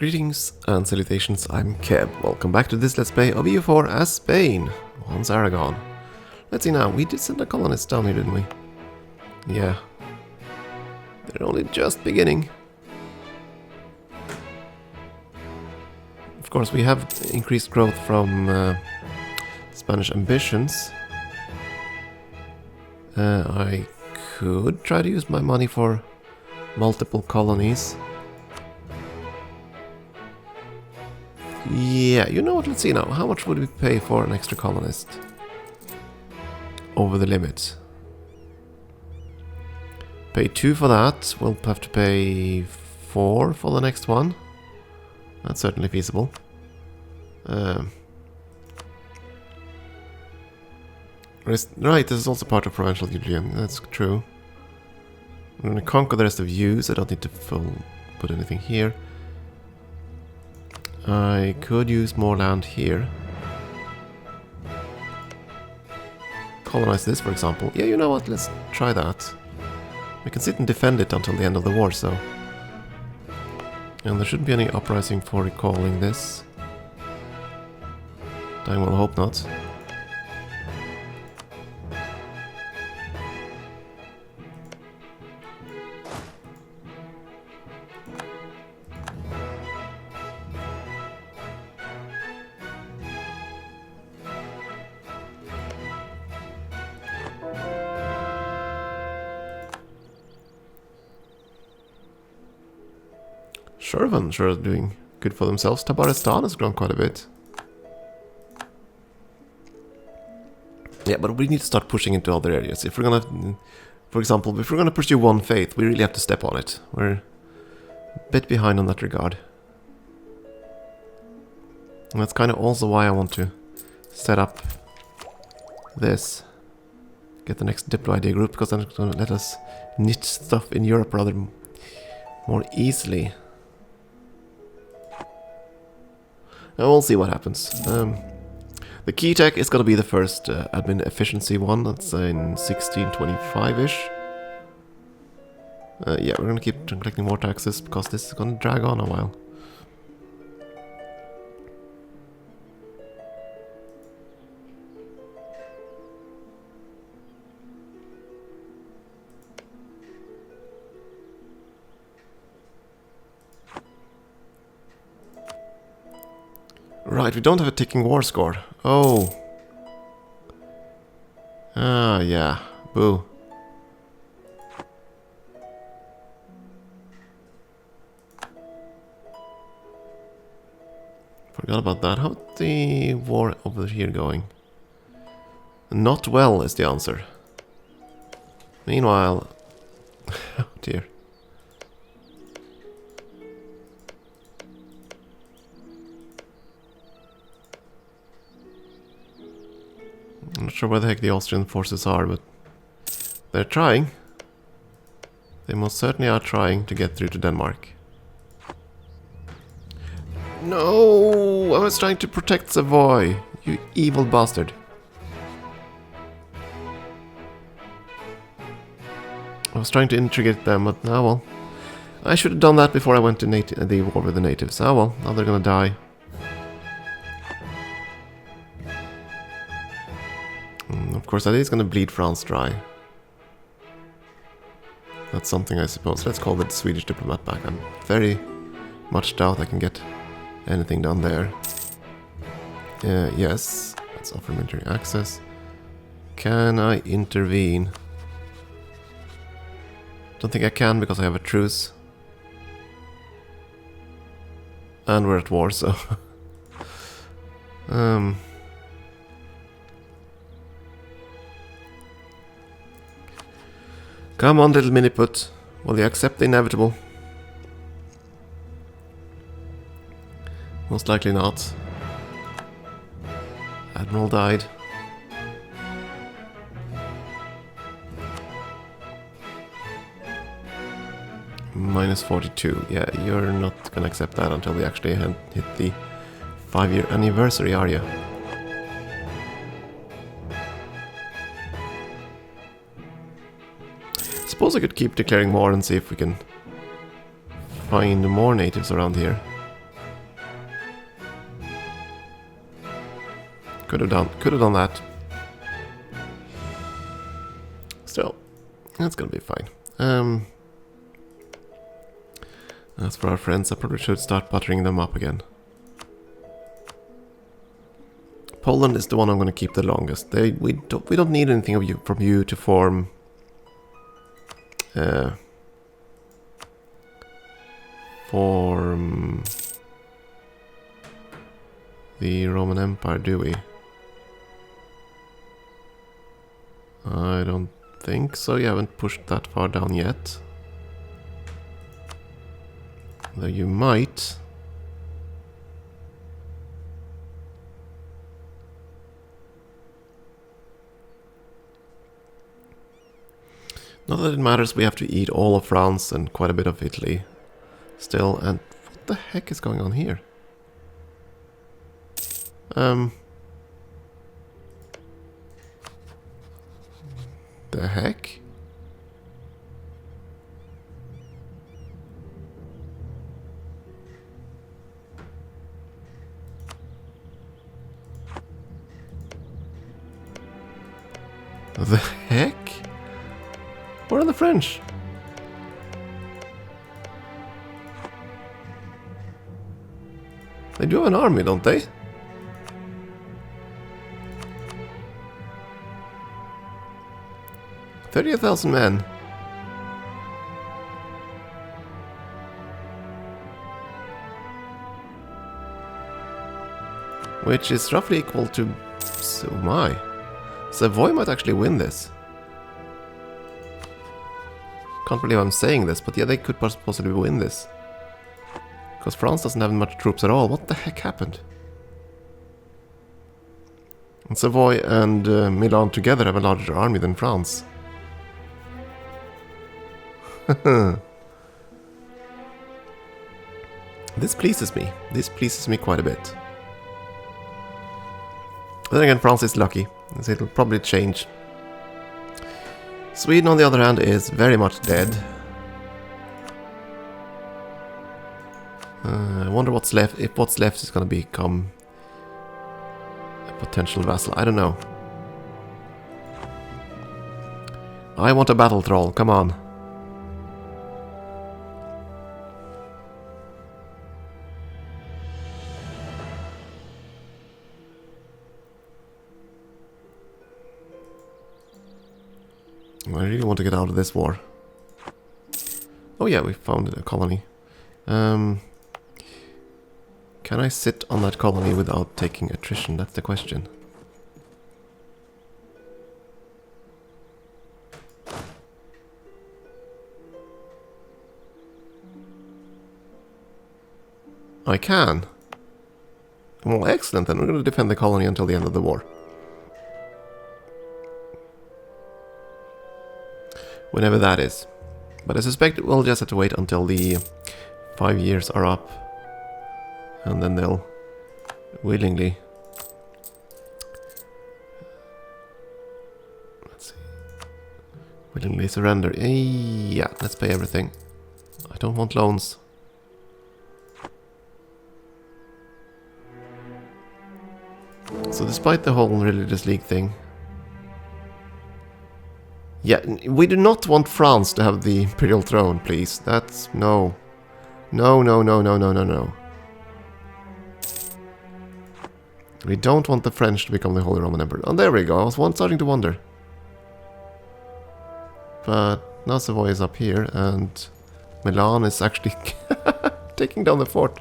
Greetings and salutations, I'm Keb. Welcome back to this Let's Play of EU4 as Spain, once Aragon. Let's see now, we did send a colonist down here, didn't we? Yeah. They're only just beginning. Of course, we have increased growth from Spanish ambitions. I could try to use my money for multiple colonies. Yeah, you know what, let's see now. How much would we pay for an extra colonist? Over the limit. Pay 2 for that. We'll have to pay 4 for the next one. That's certainly feasible. Right, this is also part of Provincial Union. That's true. I'm going to conquer the rest of you, so I don't need to put anything here. I could use more land here. Colonize this, for example. Yeah, you know what? Let's try that. We can sit and defend it until the end of the war, so... And there shouldn't be any uprising for recalling this. I will hope not. Shervan sure is doing good for themselves. Tabaristan has grown quite a bit. Yeah, but we need to start pushing into other areas. If we're gonna, for example, if we're gonna pursue one faith, we really have to step on it. We're a bit behind on that regard. And that's kind of also why I want to set up this. Get the next Diplo-ID group, because then it's gonna let us knit stuff in Europe rather more easily. And we'll see what happens. The key tech is going to be the first admin efficiency one. That's in 1625-ish. Yeah, we're going to keep collecting more taxes because this is going to drag on a while. Right, we don't have a ticking war score. Oh. Ah, yeah. Boo. Forgot about that. How's the war over here going? Not well is the answer. Meanwhile... oh dear. I'm not sure where the heck the Austrian forces are, but they're trying. They most certainly are trying to get through to Denmark. No! I was trying to protect Savoy, you evil bastard. I was trying to intrigate them, but now well. I should have done that before I went to the war with the natives. Ah well, now they're gonna die. Of course, that is going to bleed France dry. That's something, I suppose. Let's call the Swedish diplomat back. I very much doubt I can get anything done there. Yes, let's offer military access. Can I intervene? Don't think I can because I have a truce. And we're at war, so... Come on, little Miniput. Will you accept the inevitable? Most likely not. Admiral died. Minus 42. Yeah, you're not gonna accept that until we actually hit the 5-year anniversary, are you? Suppose I could keep declaring war and see if we can find more natives around here. Could have done that. Still, that's gonna be fine. As for our friends, I probably should start buttering them up again. Poland is the one I'm going to keep the longest. We don't need anything from you to form the Roman Empire, do we? I don't think so. You haven't pushed that far down yet. Though you might. Not that it matters, we have to eat all of France and quite a bit of Italy still. And what the heck is going on here? The heck? The heck? Where are the French? They do have an army, don't they? $30,000 men. Which is roughly equal to... So my. Savoy might actually win this. Can't believe I'm saying this, but yeah, they could possibly win this. Because France doesn't have much troops at all. What the heck happened? And Savoy and Milan together have a larger army than France. This pleases me. This pleases me quite a bit. Then again, France is lucky, so it'll probably change. Sweden, on the other hand, is very much dead. I wonder what's left, if what's left is going to become a potential vassal. I don't know. I want a battle troll, come on. I really want to get out of this war. Oh yeah, we found a colony. Can I sit on that colony without taking attrition? That's the question. I can. Well, excellent, then we're going to defend the colony until the end of the war. Whenever that is. But I suspect we'll just have to wait until the 5 years are up. And then they'll willingly... Let's see. Willingly surrender. Yeah, let's pay everything. I don't want loans. So despite the whole religious league thing... Yeah, we do not want France to have the imperial throne, please. That's... no. No, no, no, no, no, no, no. We don't want the French to become the Holy Roman Emperor. Oh, there we go. I was starting to wonder. But now Savoy is up here, and Milan is actually taking down the fort.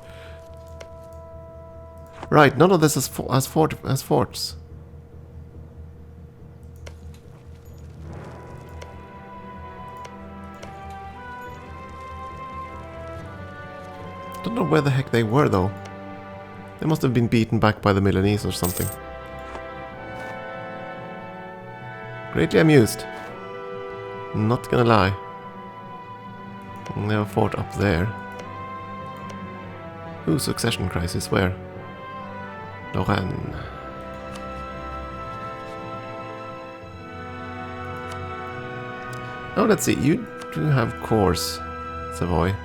Right, none of this has forts. Don't know where the heck they were, though. They must have been beaten back by the Milanese or something. Greatly amused. Not gonna lie. They have a fort up there. Ooh, succession crisis. Where? Lorraine. Oh, let's see. You do have cores, Savoy.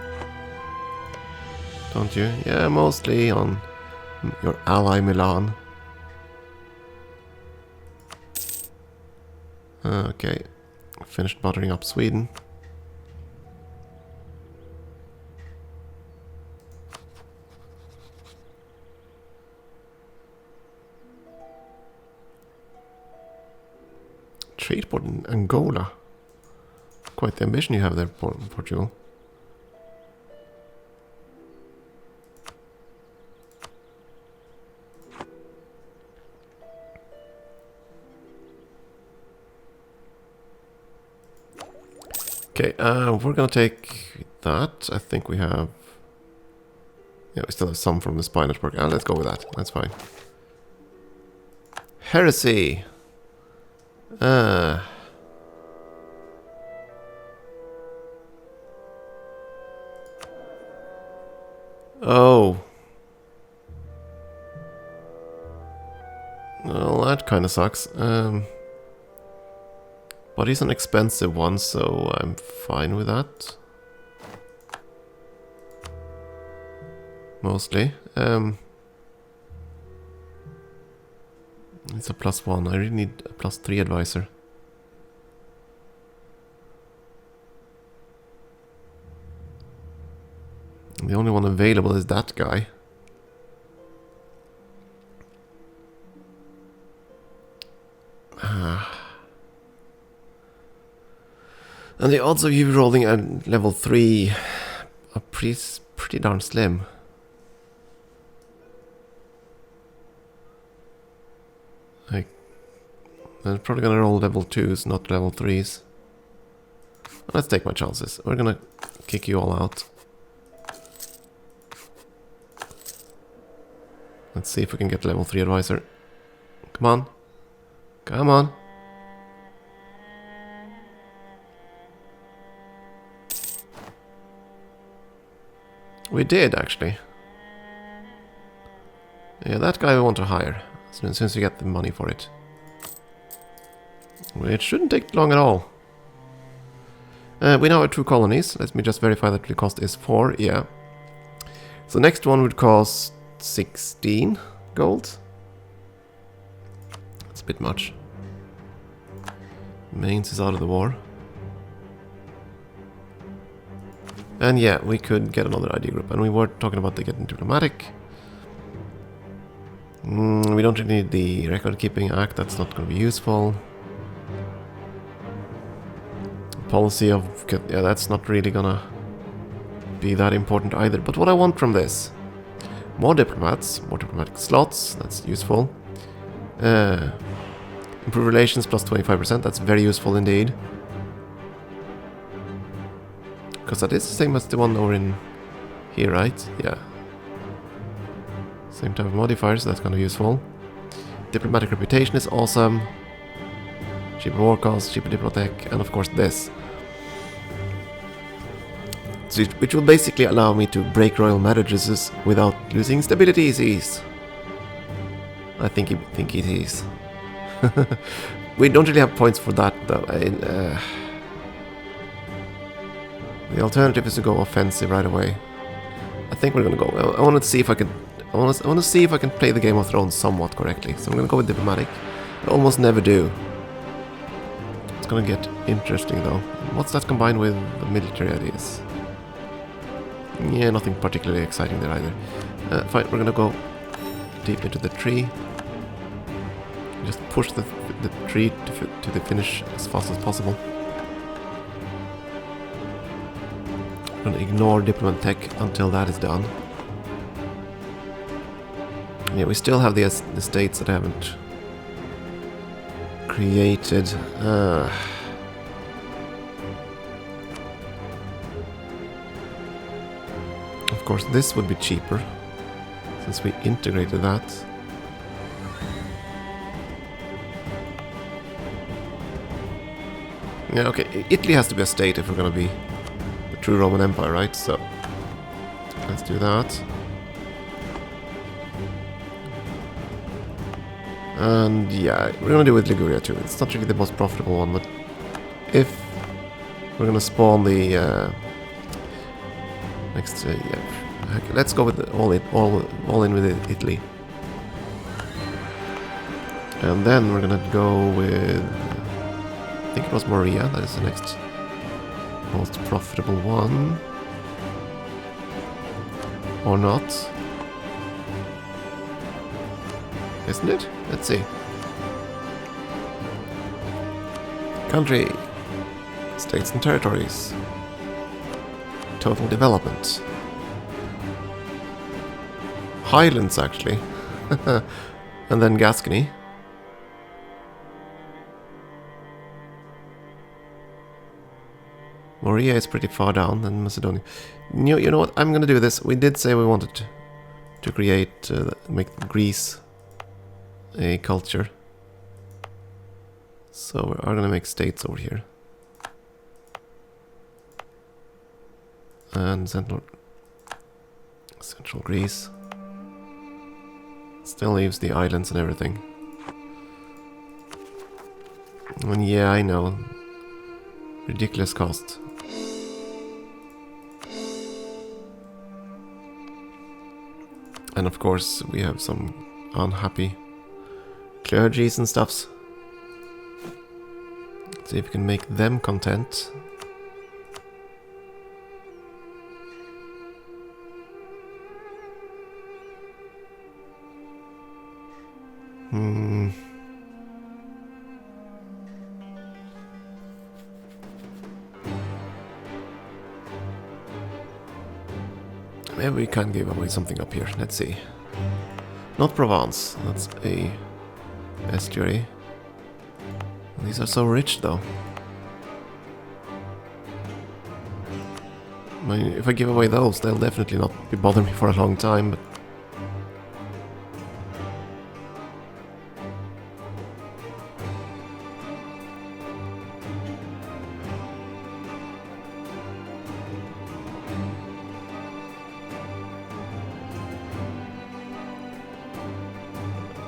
Don't you? Yeah, mostly on your ally Milan. Okay, finished buttering up Sweden. Trade port in Angola. Quite the ambition you have there, Portugal. Okay, we're gonna take that. I think we have... Yeah, we still have some from the spy network. Let's go with that. That's fine. Heresy! Oh. Well, that kind of sucks. But he's an expensive one, so I'm fine with that. Mostly. It's a +1. I really need a +3 advisor. The only one available is that guy. And the odds of you rolling at level 3 are pretty darn slim. Like, I'm probably gonna roll level 2s, not level 3s. Let's take my chances. We're gonna kick you all out. Let's see if we can get level 3 advisor. Come on. Come on. We did, actually. Yeah, that guy we want to hire. Since we get the money for it. It shouldn't take long at all. We now have 2 colonies. Let me just verify that the cost is 4. Yeah. So next one would cost 16 gold. It's a bit much. Mainz is out of the war. And yeah, we could get another ID group. And we were talking about getting diplomatic. We don't really need the record keeping act. That's not going to be useful. Policy of... yeah, that's not really gonna be that important either. But what I want from this... more diplomats, more diplomatic slots. That's useful. Improve relations plus 25%. That's very useful indeed. Because that is the same as the one over in here, right? Yeah. Same type of modifiers, so that's kind of useful. Diplomatic reputation is awesome. Cheaper war cost, cheaper diplotech, and of course this. So which will basically allow me to break royal marriages without losing stability seas. I think it is. We don't really have points for that though. The alternative is to go offensive right away. I think we're gonna go. I want to see if I can. I want to see if I can play the Game of Thrones somewhat correctly. So I'm gonna go with diplomatic. I almost never do. It's gonna get interesting though. What's that combined with the military ideas? Yeah, nothing particularly exciting there either. Fine, we're gonna go deep into the tree. Just push the tree to the finish as fast as possible. I'm gonna ignore diplomat tech until that is done. Yeah, we still have the states that I haven't created. Of course, this would be cheaper since we integrated that. Yeah, okay, Italy has to be a state if we're gonna be the true Roman Empire, right? So, let's do that. And yeah, we're gonna do with Liguria too. It's not really the most profitable one, but if we're gonna spawn the next, yeah, okay, let's go with the all in with Italy, and then we're gonna go with think it was Moria, that is the next most profitable one. Or not. Isn't it? Let's see. Country. States and territories. Total development. Highlands, actually. And then Gascony. Moria is pretty far down than Macedonia. You know what? I'm gonna do this. We did say we wanted to create, make Greece a culture. So we are gonna make states over here. And central Greece. Still leaves the islands and everything. And yeah, I know. Ridiculous cost. And of course we have some unhappy clergies and stuffs. Let's see if we can make them content. Maybe we can give away something up here. Let's see. Not Provence. That's a estuary. These are so rich, though. I mean, if I give away those, they'll definitely not be bothering me for a long time, but...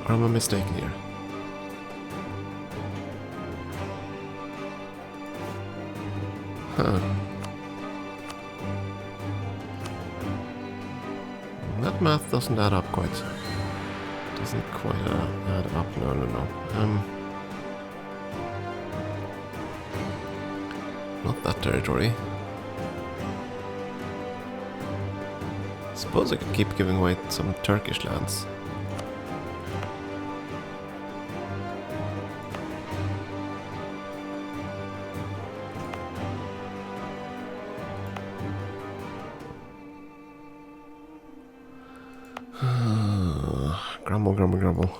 Or am I mistaken here? Huh. That math doesn't add up quite. Doesn't quite add up. No. Not that territory. Suppose I could keep giving away some Turkish lands. Grumble.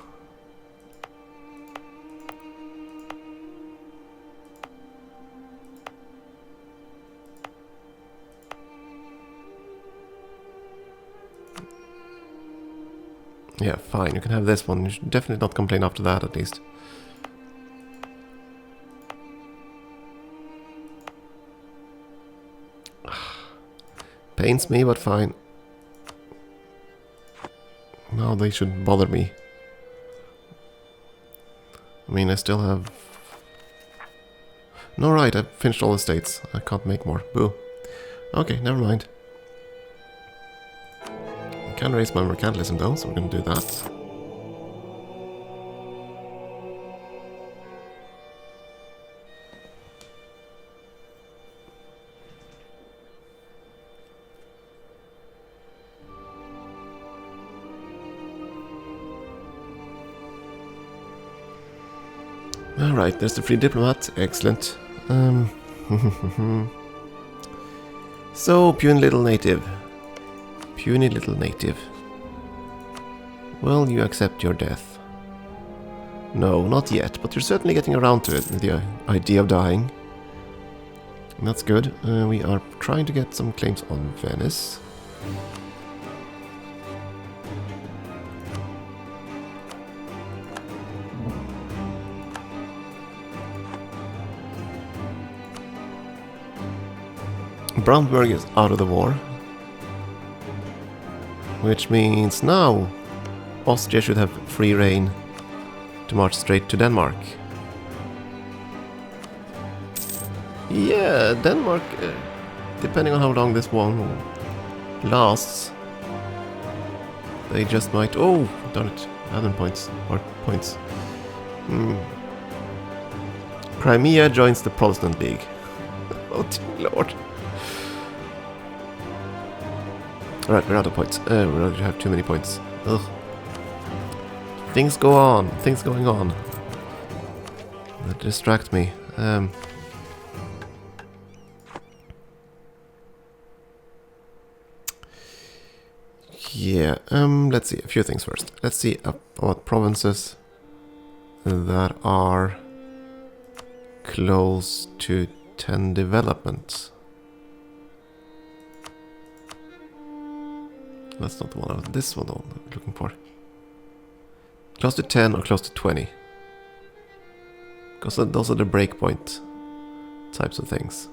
Yeah, fine, you can have this one. You should definitely not complain after that, at least. Pains me, but fine. Now they shouldn't bother me. I mean, I still have... No, right, I've finished all the states. I can't make more. Boo. Okay, never mind. I can raise my mercantilism though, so we're gonna do that. Alright, there's the free diplomat. Excellent. So, puny little native. Puny little native. Will you accept your death? No, not yet, but you're certainly getting around to it with the idea of dying. And that's good. We are trying to get some claims on Venice. Brandenburg is out of the war, which means now Austria should have free reign to march straight to Denmark. Yeah, Denmark, depending on how long this one lasts, they just might... Oh, darn it, admin points, or points. Crimea joins the Protestant League. Oh dear lord. Alright, we're out of points. We already have too many points. Ugh. Things go on. Things going on. That distract me. Yeah, let's see, a few things first. Let's see about provinces that are close to 10 developments. That's not the one, this one I'm looking for. Close to 10 or close to 20. Because those are the breakpoint types of things.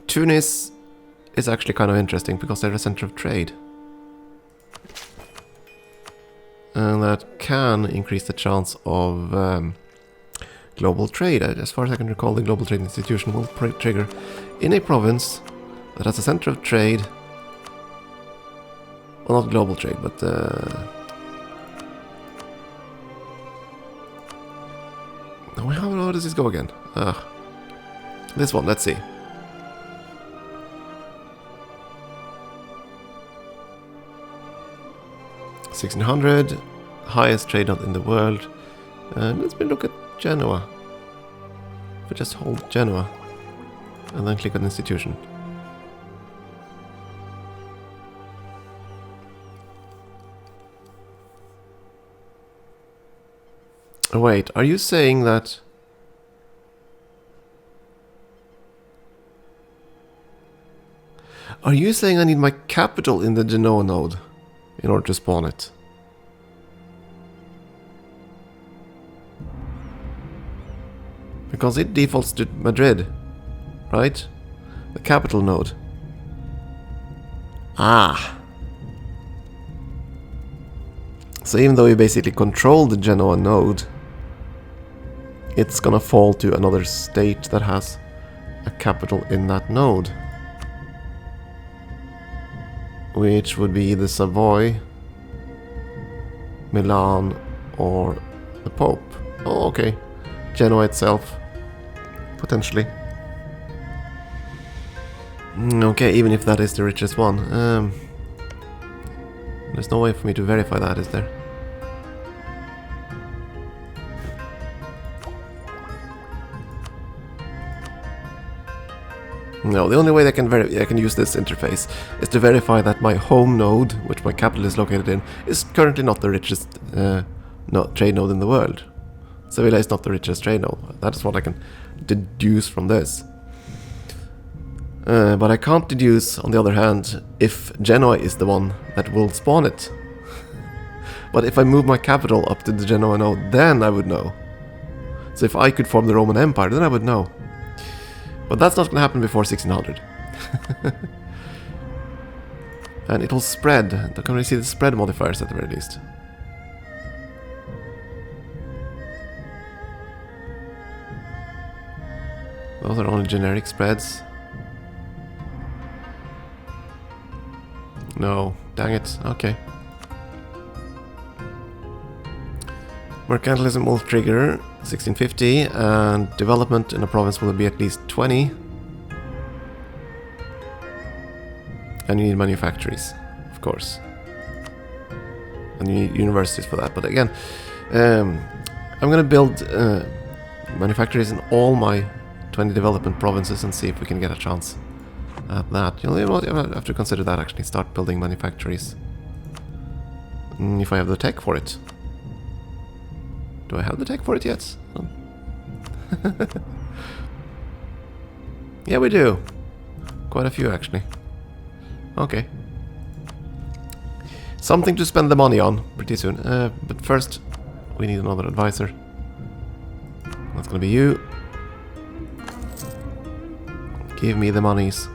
Tunis is actually kind of interesting because they're a center of trade. And that can increase the chance of global trade. As far as I can recall, the Global Trade Institution will trigger in a province that has a center of trade. Well, not global trade, but how does this go again? This one, let's see. $1,600, highest trade node in the world. Let's look at Genoa. If we just hold Genoa and then click on institution. Wait, are you saying that... Are you saying I need my capital in the Genoa node in order to spawn it? Because it defaults to Madrid, right? The capital node. Ah! So even though you basically control the Genoa node, it's gonna fall to another state that has a capital in that node. Which would be the Savoy, Milan, or the Pope. Oh, okay. Genoa itself, potentially. Okay, even if that is the richest one. There's no way for me to verify that, is there? No, the only way I can use this interface is to verify that my home node, which my capital is located in, is currently not the richest trade node in the world. Sevilla is not the richest trade node. That is what I can deduce from this. But I can't deduce, on the other hand, if Genoa is the one that will spawn it. But if I move my capital up to the Genoa node, then I would know. So if I could form the Roman Empire, then I would know. But that's not going to happen before 1600. And it'll spread. I can only see the spread modifiers at the very least. Those are only generic spreads. No, dang it. Okay. Mercantilism will trigger 1650, and development in a province will be at least 20. And you need manufactories, of course. And you need universities for that. But again, I'm going to build manufactories in all my 20 development provinces and see if we can get a chance at that. You have to consider that, actually. Start building manufactories. If I have the tech for it. Do I have the tech for it yet? Yeah, we do. Quite a few, actually. Okay. Something to spend the money on pretty soon. But first, we need another advisor. That's gonna be you. Give me the monies.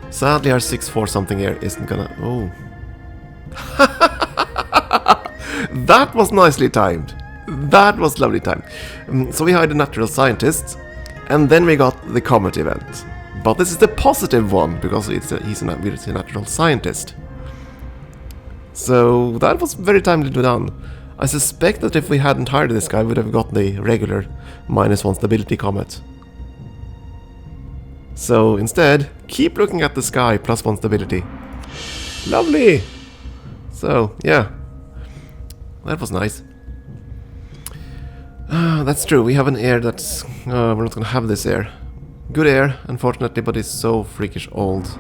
Sadly, our 6-4 something here isn't gonna... Oh. That was nicely timed. That was lovely timed. So we hired a natural scientist, and then we got the comet event. But this is the positive one, because he's a natural scientist. So that was very timely done. I suspect that if we hadn't hired this guy, we would have gotten the regular -1 stability comet. So instead, keep looking at the sky, +1 stability. Lovely! So, yeah. That was nice. That's true, we have an heir that's... we're not gonna have this heir. Good heir, unfortunately, but it's so freakish old.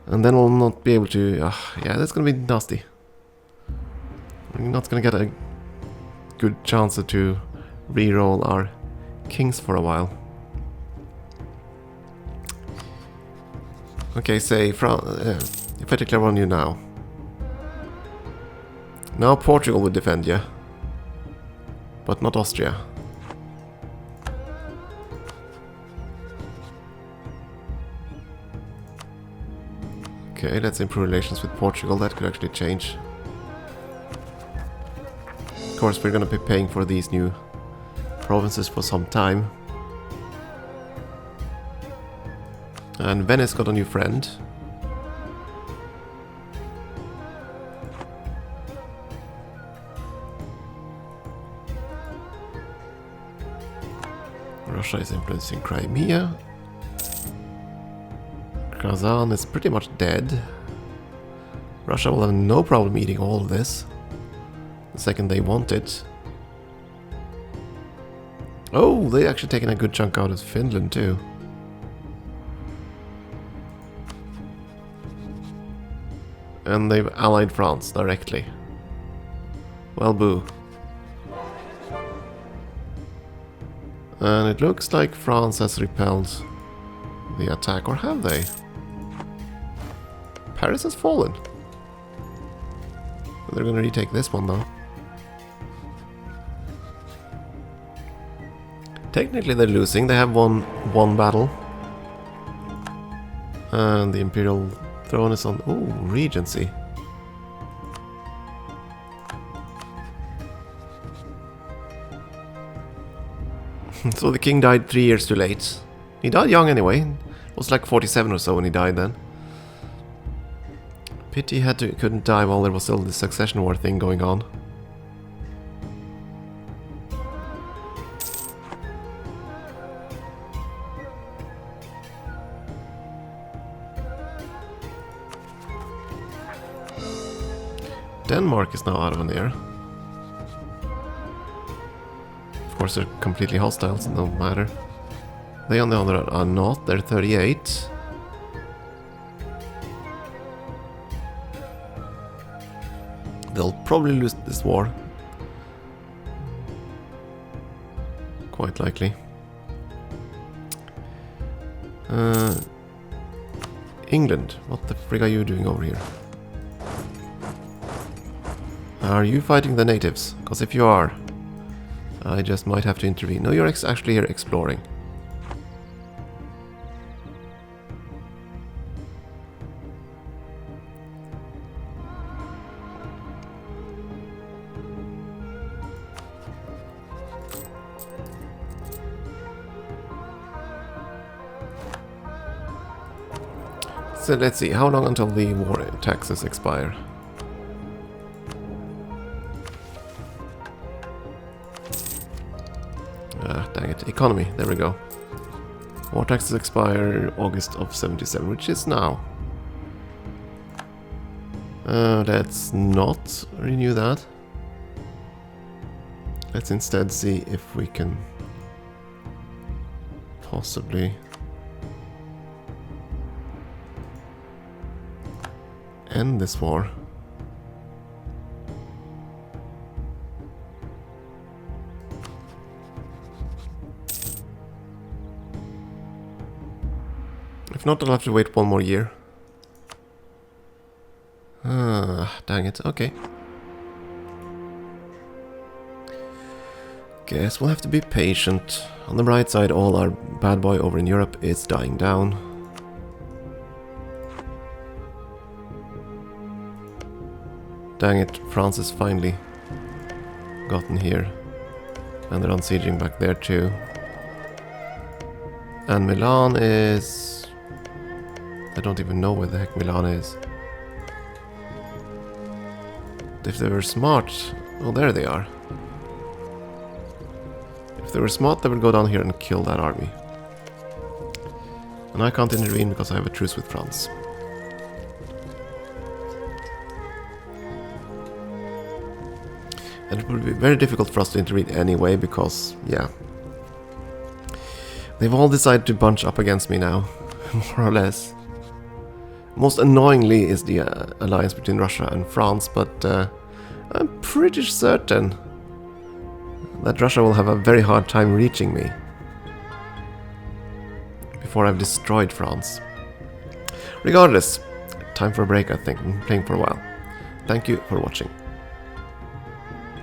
And then we'll not be able to... yeah, that's gonna be nasty. We're not gonna get a good chance to re-roll our kings for a while. Okay, say, if I declare on you now. Now Portugal would defend you. But not Austria. Okay, let's improve relations with Portugal. That could actually change. Of course, we're gonna be paying for these new provinces for some time. And Venice got a new friend. Russia is influencing Crimea. Kazan is pretty much dead. Russia will have no problem eating all of this the second they want it. Oh, they actually taken a good chunk out of Finland too. And they've allied France directly. Well, boo. And it looks like France has repelled the attack, or have they? Paris has fallen. They're gonna retake this one though. Technically they're losing, they have won one battle. And the Imperial throne is on... ooh, Regency. So the king died 3 years too late. He died young anyway. Was like 47 or so when he died then. Pity he couldn't die while there was still the succession war thing going on. Denmark is now out of an heir. Of course they're completely hostile, so no matter. They on the other hand are not, they're 38. They'll probably lose this war. Quite likely. England, what the frig are you doing over here? Are you fighting the natives? Because if you are, I just might have to intervene. No, you're actually here exploring. So let's see, how long until the war taxes expire? Ah, dang it. Economy, there we go. War taxes expire August of 77, which is now. Let's not renew that. Let's instead see if we can possibly end this war. If not, I'll have to wait one more year. Ah, dang it. Okay. Guess we'll have to be patient. On the bright side, all our bad boy over in Europe is dying down. Dang it, France has finally gotten here. And they're unsieging back there too. And Milan is... I don't even know where the heck Milan is. if they were smart... Oh, there they are. If they were smart, they would go down here and kill that army. And I can't intervene because I have a truce with France. And it would be very difficult for us to intervene anyway, because, yeah. They've all decided to bunch up against me now, more or less. Most annoyingly is the alliance between Russia and France, but I'm pretty certain that Russia will have a very hard time reaching me before I've destroyed France. Regardless, time for a break, I think. I'm playing for a while. Thank you for watching.